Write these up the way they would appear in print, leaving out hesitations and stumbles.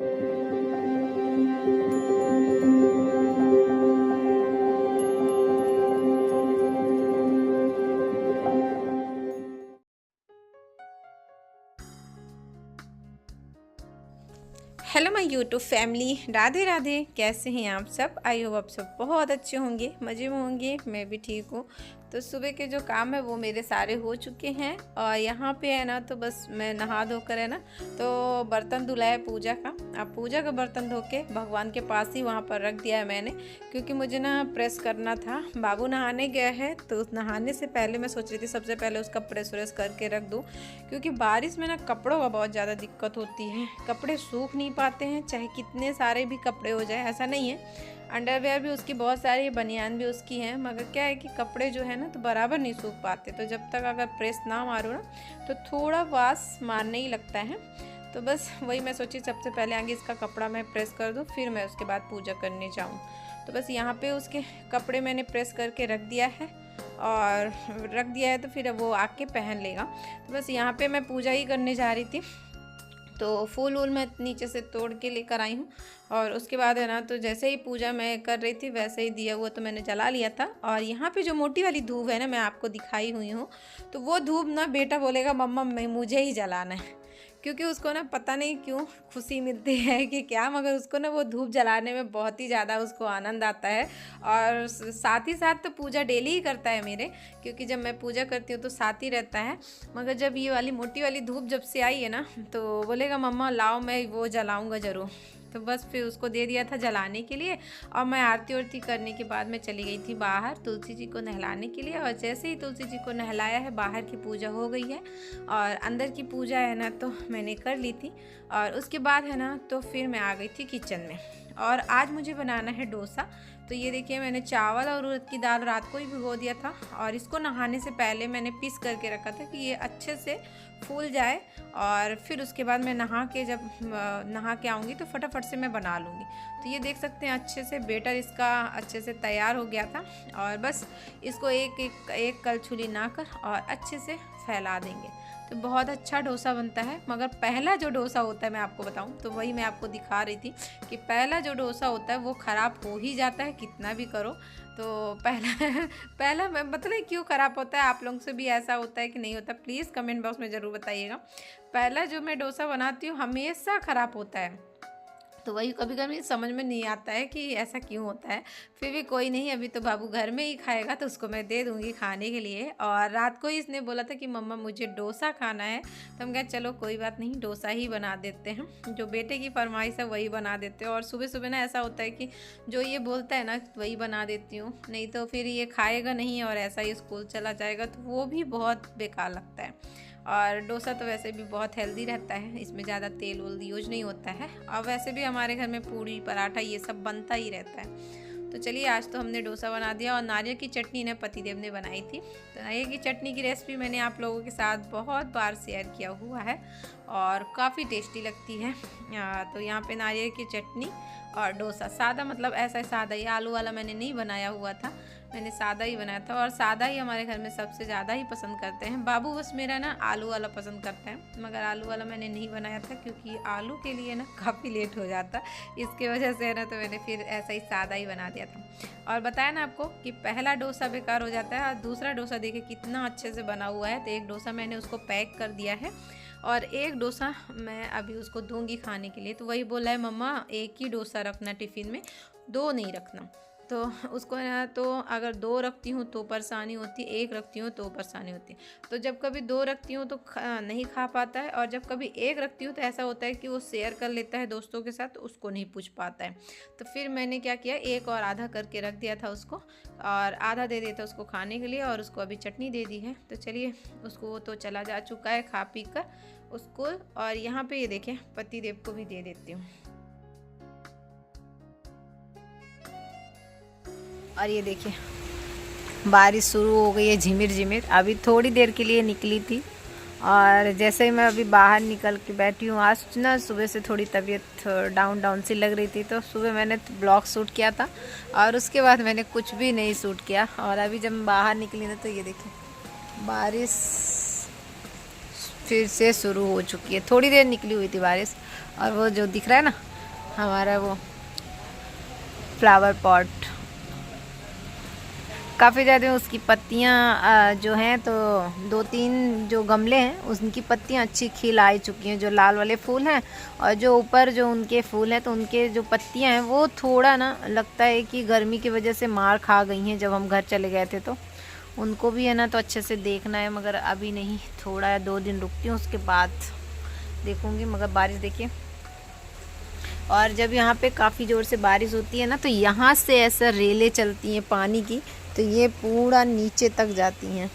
Hello my YouTube family, Radhe Radhe. कैसे हैं आप सब? आई होप आप सब बहुत अच्छे होंगे, मज़े में होंगे। मैं भी ठीक हूँ। तो सुबह के जो काम है वो मेरे सारे हो चुके हैं और यहाँ पे है ना, तो बस मैं नहा धोकर है ना, तो बर्तन धुला है पूजा का। अब पूजा का बर्तन धो के भगवान के पास ही वहाँ पर रख दिया है मैंने, क्योंकि मुझे ना प्रेस करना था। बाबू नहाने गया है तो नहाने से पहले मैं सोच रही थी सबसे पहले उसका प्रेस व्रेस करके रख दूँ, क्योंकि बारिश में ना कपड़ों का बहुत ज़्यादा दिक्कत होती है। कपड़े सूख नहीं पाते हैं, चाहे कितने सारे भी कपड़े हो जाए। ऐसा नहीं है, अंडरवेयर भी उसकी बहुत सारी, बनियान भी उसकी हैं, मगर क्या है कि कपड़े जो है ना तो बराबर नहीं सूख पाते। तो जब तक अगर प्रेस ना मारो ना तो थोड़ा वास मारने ही लगता है। तो बस वही मैं सोची सबसे पहले आगे इसका कपड़ा मैं प्रेस कर दूँ, फिर मैं उसके बाद पूजा करने जाऊँ। तो बस यहाँ पे उसके कपड़े मैंने प्रेस करके रख दिया है तो फिर वो आके पहन लेगा। तो बस यहाँ पे मैं पूजा ही करने जा रही थी, तो फूल वूल मैं नीचे से तोड़ के लेकर आई हूँ। और उसके बाद है ना, तो जैसे ही पूजा मैं कर रही थी वैसे ही दिया हुआ तो मैंने जला लिया था। और यहाँ पे जो मोटी वाली धूप है ना, मैं आपको दिखाई हुई हूँ, तो वो धूप ना बेटा बोलेगा मम्मा मुझे ही जलाना है, क्योंकि उसको ना पता नहीं क्यों खुशी मिलती है कि क्या, मगर उसको ना वो धूप जलाने में बहुत ही ज़्यादा उसको आनंद आता है। और साथ ही साथ तो पूजा डेली ही करता है मेरे, क्योंकि जब मैं पूजा करती हूँ तो साथ ही रहता है। मगर जब ये वाली मोटी वाली धूप जब से आई है ना, तो बोलेगा मम्मा लाओ मैं वो जलाऊँगा ज़रूर। तो बस फिर उसको दे दिया था जलाने के लिए। और मैं आरती वारती करने के बाद मैं चली गई थी बाहर तुलसी जी को नहलाने के लिए। और जैसे ही तुलसी जी को नहलाया है, बाहर की पूजा हो गई है और अंदर की पूजा है ना तो मैंने कर ली थी। और उसके बाद है ना, तो फिर मैं आ गई थी किचन में। और आज मुझे बनाना है डोसा। तो ये देखिए, मैंने चावल और उड़द की दाल रात को ही भिगो दिया था और इसको नहाने से पहले मैंने पीस करके रखा था कि ये अच्छे से फूल जाए। और फिर उसके बाद मैं जब नहा के आऊँगी तो फटाफट से मैं बना लूँगी। तो ये देख सकते हैं अच्छे से बेटर इसका अच्छे से तैयार हो गया था। और बस इसको एक कलछुली ना कर और अच्छे से फैला देंगे तो बहुत अच्छा डोसा बनता है। मगर पहला जो डोसा होता है, मैं आपको बताऊं तो वही मैं आपको दिखा रही थी कि पहला जो डोसा होता है वो ख़राब हो ही जाता है, कितना भी करो। तो पहला मैं मतलब क्यों ख़राब होता है, आप लोगों से भी ऐसा होता है कि नहीं होता, प्लीज़ कमेंट बॉक्स में ज़रूर बताइएगा। पहला जो मैं डोसा बनाती हूँ हमेशा ख़राब होता है। तो वही कभी कभी समझ में नहीं आता है कि ऐसा क्यों होता है। फिर भी कोई नहीं, अभी तो बाबू घर में ही खाएगा तो उसको मैं दे दूँगी खाने के लिए। और रात को ही इसने बोला था कि मम्मा मुझे डोसा खाना है, तो हम कहा चलो कोई बात नहीं, डोसा ही बना देते हैं। जो बेटे की फरमाइश है वही बना देते हैं। और सुबह सुबह ना ऐसा होता है कि जो ये बोलता है ना वही बना देती हूँ, नहीं तो फिर ये खाएगा नहीं और ऐसा ही स्कूल चला जाएगा, तो वो भी बहुत बेकार लगता है। और डोसा तो वैसे भी बहुत हेल्दी रहता है, इसमें ज़्यादा तेल वोल यूज नहीं होता है। और वैसे भी हमारे घर में पूड़ी पराठा ये सब बनता ही रहता है। तो चलिए, आज तो हमने डोसा बना दिया। और नारियल की चटनी ने पतिदेव ने बनाई थी। तो नारियल की चटनी की रेसिपी मैंने आप लोगों के साथ बहुत बार शेयर किया हुआ है और काफ़ी टेस्टी लगती है। तो यहाँ पे नारियल की चटनी और डोसा सादा, मतलब ऐसा सादा ही, आलू वाला मैंने नहीं बनाया हुआ था, मैंने सादा ही बनाया था। और सादा ही हमारे घर में सबसे ज़्यादा ही पसंद करते हैं। बाबू बस मेरा ना आलू वाला पसंद करता है, मगर आलू वाला मैंने नहीं बनाया था क्योंकि आलू के लिए ना काफ़ी लेट हो जाता, इसके वजह से है ना, तो मैंने फिर ऐसा ही सादा ही बना दिया था। और बताया ना आपको कि पहला डोसा बेकार हो जाता है और दूसरा डोसा देखिए कितना अच्छे से बना हुआ है। तो एक डोसा मैंने उसको पैक कर दिया है और एक डोसा मैं अभी उसको दूंगी खाने के लिए। तो वही बोला है मम्मा एक ही डोसा रखना टिफ़िन में, दो नहीं रखना। तो उसको ना, तो अगर दो रखती हूँ तो परेशानी होती, एक रखती हूँ तो परेशानी होती। तो जब कभी दो रखती हूँ तो नहीं खा पाता है, और जब कभी एक रखती हूँ तो ऐसा होता है कि वो शेयर कर लेता है दोस्तों के साथ, तो उसको नहीं पूछ पाता है। तो फिर मैंने क्या किया, एक और आधा करके रख दिया था उसको, और आधा दे देता उसको खाने के लिए, और उसको अभी चटनी दे दी है। तो चलिए, उसको वो तो चला जा चुका है खा पी कर उसको। और यहाँ पे ये देखें, पतिदेव को भी दे देती हूँ। और ये देखिए, बारिश शुरू हो गई है झिमिर झिमिर। अभी थोड़ी देर के लिए निकली थी और जैसे ही मैं अभी बाहर निकल के बैठी हूँ, आज ना सुबह से थोड़ी तबीयत डाउन सी लग रही थी, तो सुबह मैंने ब्लॉग शूट किया था और उसके बाद मैंने कुछ भी नहीं शूट किया। और अभी जब मैं बाहर निकली ना, तो ये देखिए बारिश फिर से शुरू हो चुकी है। थोड़ी देर निकली हुई थी बारिश, और वो जो दिख रहा है ना, हमारा वो फ्लावर पॉट, काफ़ी ज़्यादा उसकी पत्तियाँ जो हैं, तो 2-3 जो गमले हैं उनकी पत्तियाँ अच्छी खिल आ चुकी हैं, जो लाल वाले फूल हैं। और जो ऊपर जो उनके फूल हैं तो उनके जो पत्तियाँ हैं वो थोड़ा ना लगता है कि गर्मी की वजह से मार खा गई हैं। जब हम घर चले गए थे तो उनको भी है ना तो अच्छे से देखना है, मगर अभी नहीं, थोड़ा 2 दिन रुकती हूँ उसके बाद देखूँगी। मगर बारिश देखिए, और जब यहाँ पे काफ़ी ज़ोर से बारिश होती है ना तो यहाँ से ऐसा रेले चलती हैं पानी की, तो ये पूरा नीचे तक जाती हैं।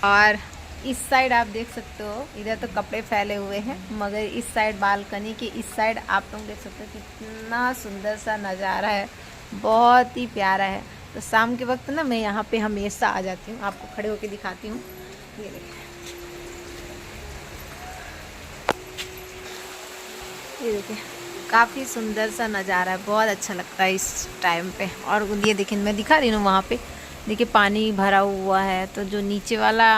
और इस साइड आप देख सकते हो, इधर तो कपड़े फैले हुए हैं, मगर इस साइड बालकनी के इस साइड आप लोग देख सकते हो कितना सुंदर सा नज़ारा है, बहुत ही प्यारा है। तो शाम के वक्त ना मैं यहाँ पे हमेशा आ जाती हूँ, आपको खड़े होके दिखाती हूँ। ये देखिए, ये देखिए काफ़ी सुंदर सा नज़ारा है, बहुत अच्छा लगता है इस टाइम पे। और ये देखिए मैं दिखा रही हूँ वहाँ पे, देखिए पानी भरा हुआ है। तो जो नीचे वाला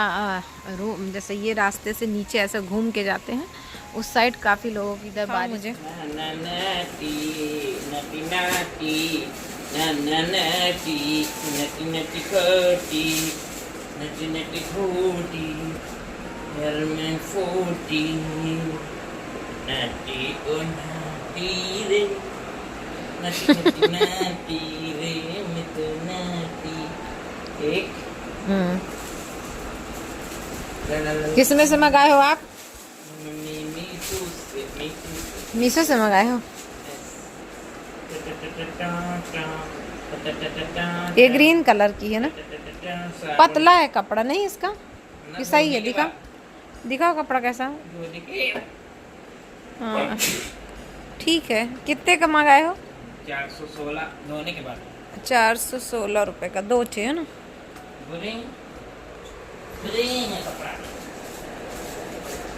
रूम, जैसे ये रास्ते से नीचे ऐसा घूम के जाते हैं, उस साइड काफ़ी लोगों की इधर बारिश। मुझे किसमें से मंगाए हो आप? मीशो से मंगाए हो? ये ग्रीन कलर की है ना, पतला है कपड़ा नहीं इसका, ये सही है। दिखाओ कपड़ा कैसा। हाँ ठीक है। कितने का मंगाए हो? 416 धोने के बाद। 416 रुपये का 2 चाहिए ना। कपड़ा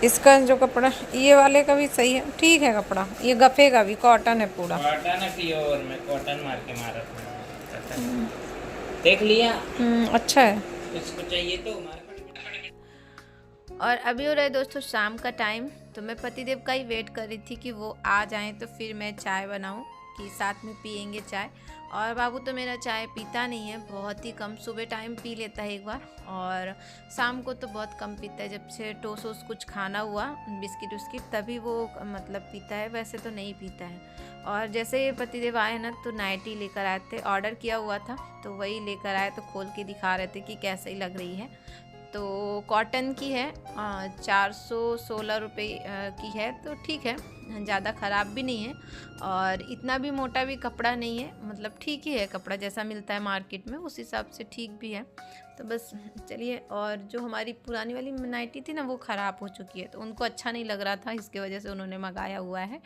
इसका जो कपड़ा ये वाले का भी सही है, ठीक है कपड़ा, ये गफे का भी कॉटन है पूरा। कॉटन है प्योर, मैं कॉटन मार के मारा था, देख लिया। अच्छा है। इसको चाहिए तो और अभी हो रहा है दोस्तों शाम का टाइम, तो मैं पतिदेव का ही वेट कर रही थी कि वो आ जाएं तो फिर मैं चाय बनाऊं कि साथ में पियेंगे चाय। और बाबू तो मेरा चाय पीता नहीं है, बहुत ही कम, सुबह टाइम पी लेता है एक बार, और शाम को तो बहुत कम पीता है। जब से टोस्ट वोस्ट कुछ खाना हुआ, बिस्किट उस्किट, तभी वो मतलब पीता है, वैसे तो नहीं पीता है। और जैसे ये पतिदेव आए ना तो नाइटी लेकर आए थे, ऑर्डर किया हुआ था तो वही लेकर आए, तो खोल के दिखा रहे थे कि कैसे लग रही है। तो कॉटन की है, 416 रुपये की है, तो ठीक है, ज़्यादा ख़राब भी नहीं है और इतना भी मोटा भी कपड़ा नहीं है, मतलब ठीक ही है कपड़ा, जैसा मिलता है मार्केट में उस हिसाब से ठीक भी है। तो बस चलिए। और जो हमारी पुरानी वाली नाइटी थी ना वो ख़राब हो चुकी है, तो उनको अच्छा नहीं लग रहा था, इसके वजह से उन्होंने मंगाया हुआ है।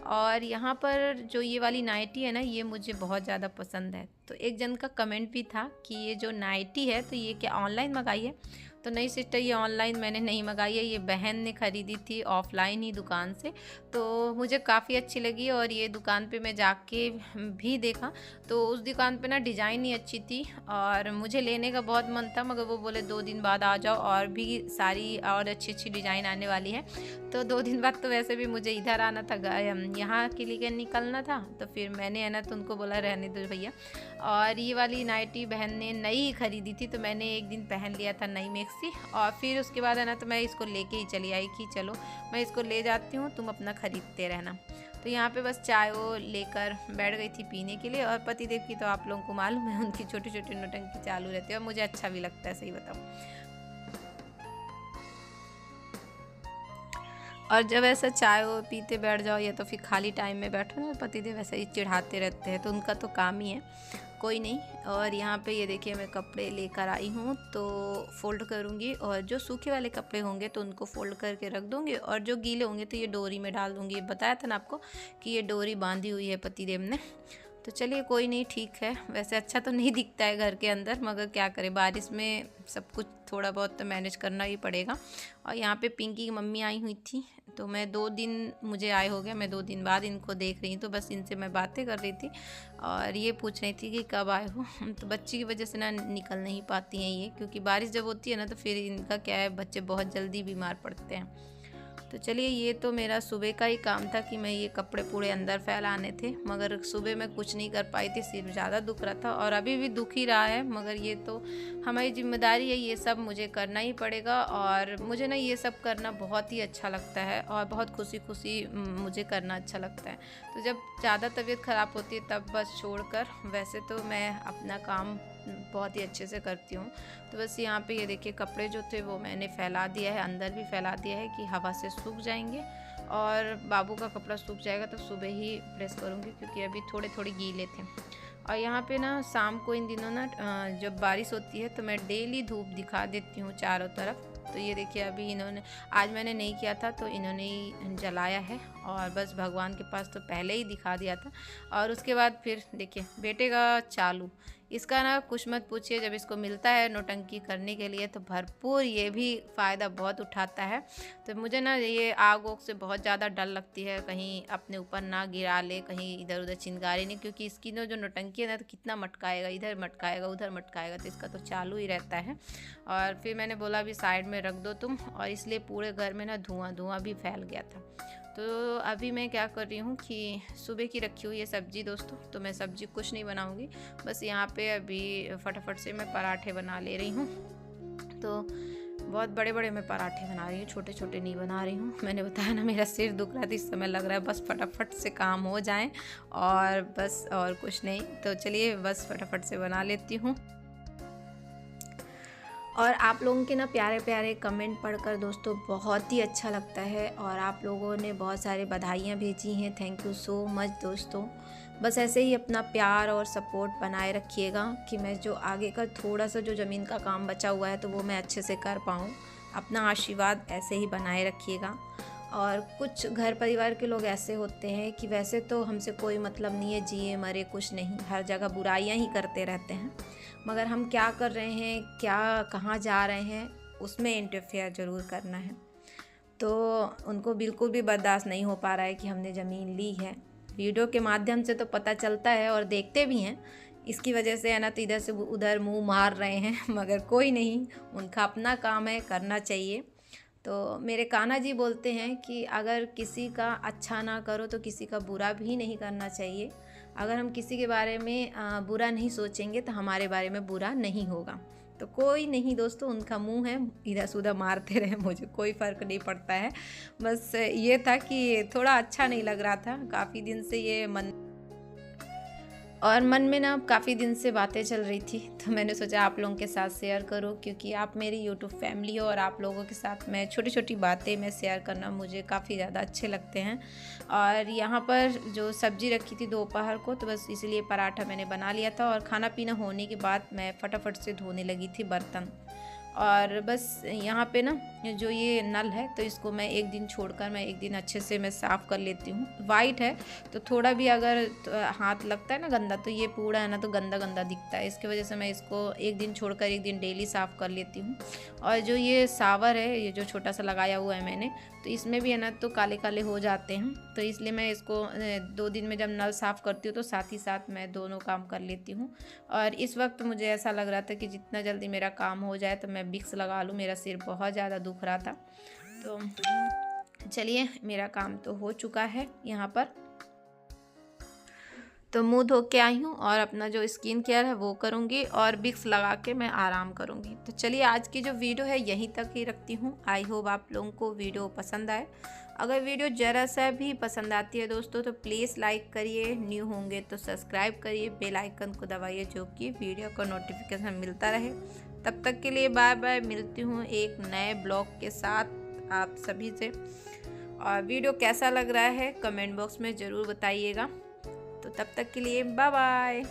और यहाँ पर जो ये वाली नाइटी है ना, ये मुझे बहुत ज़्यादा पसंद है। तो एक जन का कमेंट भी था कि ये जो नाइटी है तो ये क्या ऑनलाइन मंगाई है? तो नहीं सिस्टर, ये ऑनलाइन मैंने नहीं मंगाई है, ये बहन ने ख़रीदी थी ऑफ़लाइन ही दुकान से। तो मुझे काफ़ी अच्छी लगी, और ये दुकान पे मैं जाके भी देखा तो उस दुकान पे ना डिज़ाइन ही अच्छी थी, और मुझे लेने का बहुत मन था, मगर वो बोले 2 दिन बाद आ जाओ, और भी सारी और अच्छी अच्छी डिज़ाइन आने वाली है। तो 2 दिन बाद तो वैसे भी मुझे इधर आना था, यहाँ के लिए निकलना था, तो फिर मैंने है ना तो उनको बोला रहने दो भैया। और ये वाली नाइटी बहन ने नई ख़रीदी थी, तो मैंने एक दिन पहन लिया था नई मैक्सी, और फिर उसके बाद है ना तो मैं इसको लेके ही चली आई कि चलो मैं इसको ले जाती हूँ, तुम अपना ख़रीदते रहना। तो यहाँ पे बस चाय वो लेकर बैठ गई थी पीने के लिए। और पतिदेव की तो आप लोगों को मालूम है, उनकी छोटी छोटी नौटंकी चालू रहती है, और मुझे अच्छा भी लगता है, सही बताऊँ। और जब ऐसा चाय वो पीते बैठ जाओ, या तो फिर खाली टाइम में बैठो ना, पतिदेव वैसे ही चिढ़ाते रहते हैं, तो उनका तो काम ही है, कोई नहीं। और यहाँ पे ये देखिए मैं कपड़े लेकर आई हूँ, तो फ़ोल्ड करूँगी, और जो सूखे वाले कपड़े होंगे तो उनको फ़ोल्ड करके रख दूँगी, और जो गीले होंगे तो ये डोरी में डाल दूँगी। बताया था ना आपको कि ये डोरी बांधी हुई है पतिदेव ने। तो चलिए कोई नहीं, ठीक है। वैसे अच्छा तो नहीं दिखता है घर के अंदर, मगर क्या करें, बारिश में सब कुछ थोड़ा बहुत तो मैनेज करना ही पड़ेगा। और यहाँ पे पिंकी की मम्मी आई हुई थी, तो मैं 2 दिन मुझे आए हो गया, मैं 2 दिन बाद इनको देख रही हूँ, तो बस इनसे मैं बातें कर रही थी, और ये पूछ रही थी कि कब आए हो। तो बच्ची की वजह से ना निकल नहीं पाती हैं ये, क्योंकि बारिश जब होती है ना तो फिर इनका क्या है, बच्चे बहुत जल्दी बीमार पड़ते हैं। तो चलिए, ये तो मेरा सुबह का ही काम था कि मैं ये कपड़े पूरे अंदर फैलाने थे, मगर सुबह मैं कुछ नहीं कर पाई थी, सिर ज़्यादा दुख रहा था और अभी भी दुख ही रहा है। मगर ये तो हमारी जिम्मेदारी है, ये सब मुझे करना ही पड़ेगा। और मुझे ना ये सब करना बहुत ही अच्छा लगता है और बहुत खुशी खुशी मुझे करना अच्छा लगता है। तो जब ज़्यादा तबीयत ख़राब होती है तब बस छोड़कर, वैसे तो मैं अपना काम बहुत ही अच्छे से करती हूँ। तो बस यहाँ पे ये देखिए, कपड़े जो थे वो मैंने फैला दिया है, अंदर भी फैला दिया है कि हवा से सूख जाएंगे। और बाबू का कपड़ा सूख जाएगा तो सुबह ही प्रेस करूँगी, क्योंकि अभी थोड़े थोड़े गीले थे। और यहाँ पे ना शाम को इन दिनों ना जब बारिश होती है तो मैं डेली धूप दिखा देती हूँ चारों तरफ। तो ये देखिए, अभी इन्होंने, आज मैंने नहीं किया था तो इन्होंने ही जलाया है, और बस भगवान के पास तो पहले ही दिखा दिया था। और उसके बाद फिर देखिए बेटे का चालू, इसका ना कुछ मत पूछिए, जब इसको मिलता है नौटंकी करने के लिए तो भरपूर ये भी फ़ायदा बहुत उठाता है। तो मुझे ना ये आग वोग से बहुत ज़्यादा डर लगती है, कहीं अपने ऊपर ना गिरा ले, कहीं इधर उधर चिंगारी नहीं, क्योंकि इसकी ना जो नौटंकी है ना तो कितना मटकाएगा, इधर मटकाएगा उधर मटकाएगा, तो इसका तो चालू ही रहता है। और फिर मैंने बोला अभी साइड में रख दो तुम, और इसलिए पूरे घर में ना धुआं भी फैल गया था। तो अभी मैं क्या कर रही हूँ कि सुबह की रखी हुई है सब्ज़ी दोस्तों, तो मैं सब्ज़ी कुछ नहीं बनाऊँगी, बस यहाँ पे अभी फटाफट से मैं पराठे बना ले रही हूँ। तो बहुत बड़े बड़े मैं पराठे बना रही हूँ, छोटे छोटे नहीं बना रही हूँ। मैंने बताया ना मेरा सिर दुख रहा था, इस समय लग रहा है बस फटाफट से काम हो जाए और बस, और कुछ नहीं। तो चलिए बस फटाफट से बना लेती हूँ। और आप लोगों के ना प्यारे प्यारे कमेंट पढ़कर दोस्तों बहुत ही अच्छा लगता है, और आप लोगों ने बहुत सारे बधाइयाँ भेजी हैं, थैंक यू सो मच दोस्तों। बस ऐसे ही अपना प्यार और सपोर्ट बनाए रखिएगा कि मैं जो आगे का थोड़ा सा जो ज़मीन का काम बचा हुआ है तो वो मैं अच्छे से कर पाऊँ। अपना आशीर्वाद ऐसे ही बनाए रखिएगा। और कुछ घर परिवार के लोग ऐसे होते हैं कि वैसे तो हमसे कोई मतलब नहीं है, जिए मरे कुछ नहीं, हर जगह बुराइयां ही करते रहते हैं, मगर हम क्या कर रहे हैं, क्या कहाँ जा रहे हैं, उसमें इंटरफेयर ज़रूर करना है। तो उनको बिल्कुल भी बर्दाश्त नहीं हो पा रहा है कि हमने ज़मीन ली है। वीडियो के माध्यम से तो पता चलता है और देखते भी हैं, इसकी वजह से है ना तो इधर से उधर मुंह मार रहे हैं, मगर कोई नहीं, उनका अपना काम है, करना चाहिए। तो मेरे कान्हा जी बोलते हैं कि अगर किसी का अच्छा ना करो तो किसी का बुरा भी नहीं करना चाहिए। अगर हम किसी के बारे में बुरा नहीं सोचेंगे तो हमारे बारे में बुरा नहीं होगा। तो कोई नहीं दोस्तों, उनका मुंह है, इधर से उधर मारते रहे, मुझे कोई फ़र्क नहीं पड़ता है। बस ये था कि थोड़ा अच्छा नहीं लग रहा था, काफ़ी दिन से ये मन में ना काफ़ी दिन से बातें चल रही थी, तो मैंने सोचा आप लोगों के साथ शेयर करूं, क्योंकि आप मेरी यूट्यूब फैमिली हो और आप लोगों के साथ मैं छोटी छोटी बातें मैं शेयर करना मुझे काफ़ी ज़्यादा अच्छे लगते हैं। और यहाँ पर जो सब्ज़ी रखी थी दोपहर को, तो बस इसलिए पराठा मैंने बना लिया था, और खाना पीना होने के बाद मैं फटाफट से धोने लगी थी बर्तन। और बस यहाँ पे ना जो ये नल है तो इसको मैं एक दिन छोड़कर मैं एक दिन अच्छे से मैं साफ़ कर लेती हूँ। वाइट है तो थोड़ा भी अगर हाथ लगता है ना गंदा, तो ये पूरा है ना तो गंदा गंदा दिखता है, इसकी वजह से मैं इसको एक दिन छोड़कर एक दिन डेली साफ़ कर लेती हूँ। और जो ये सावर है, ये जो छोटा सा लगाया हुआ है मैंने, तो इसमें भी है ना तो काले काले हो जाते हैं, तो इसलिए मैं इसको 2 दिन में जब नल साफ़ करती हूँ तो साथ ही साथ मैं दोनों काम कर लेती हूँ। और इस वक्त मुझे ऐसा लग रहा था कि जितना जल्दी मेरा काम हो जाए तो मैं विक्स लगा लूँ, मेरा सिर बहुत ज़्यादा दुख रहा था। तो चलिए, मेरा काम तो हो चुका है यहाँ पर। तो मुंह धो के आई हूँ और अपना जो स्किन केयर है वो करूँगी और विक्स लगा के मैं आराम करूँगी। तो चलिए, आज की जो वीडियो है यहीं तक ही रखती हूँ। आई होप आप लोगों को वीडियो पसंद आए। अगर वीडियो ज़रा सा भी पसंद आती है दोस्तों तो प्लीज़ लाइक करिए, न्यू होंगे तो सब्सक्राइब करिए, बेल आइकन को दबाइए, जो कि वीडियो का नोटिफिकेशन मिलता रहे। तब तक के लिए बाय बाय, मिलती हूँ एक नए ब्लॉग के साथ आप सभी से। और वीडियो कैसा लग रहा है कमेंट बॉक्स में ज़रूर बताइएगा। तो तब तक के लिए बाय बाय।